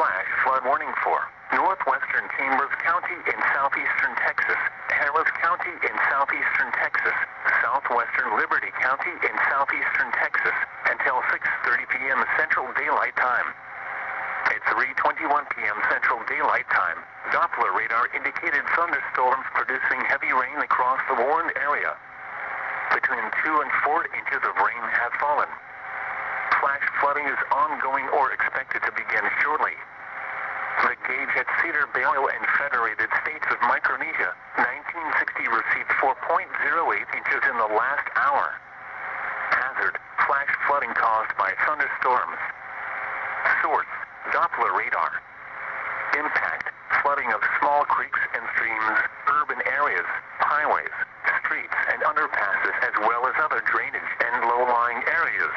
flash flood warning for northwestern Chambers County in southeastern Texas, Harris County in southeastern Texas, southwestern Liberty County in southeastern Texas, until 6:30 p.m. Central Daylight Time. At 3:21 p.m. Central Daylight Time, Doppler radar indicated thunderstorms producing heavy rain across the warned area. Between 2 and 4 inches of rain have fallen. Flash flooding is ongoing or expected to begin shortly. The gauge at Cedar Vale and Federated States of Micronesia, 1960 received 4.08 inches in the last hour. Hazard, flash flooding caused by thunderstorms. Source, Doppler radar. Impact, flooding of small creeks and streams, urban areas, highways, streets and underpasses as well as other drainage and low-lying areas.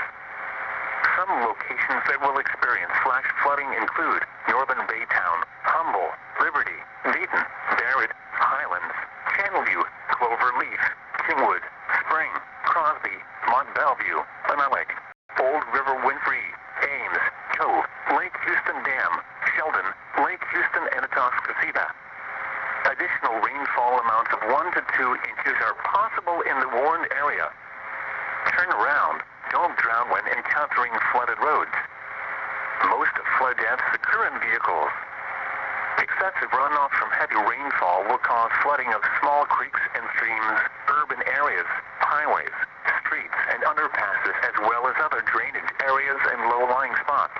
Some locations that will experience flash flooding include Northern Baytown, Humble, Liberty, Dayton, Barrett, Highlands, Channelview, Cloverleaf, Kingwood, Spring, Crosby, Mont Belvieu, Lenawee, Old River Winfrey, Ames, Cove, Lake Houston Dam, Sheldon, Lake Houston and Atascocita. Additional rainfall amounts of 1 to 2 inches are possible in the warned area. Turn around. Don't drown when encountering flooded roads. Most flood deaths occur in vehicles. Excessive runoff from heavy rainfall will cause flooding of small creeks and streams, urban areas, highways, streets and underpasses as well as other drainage areas and low-lying spots.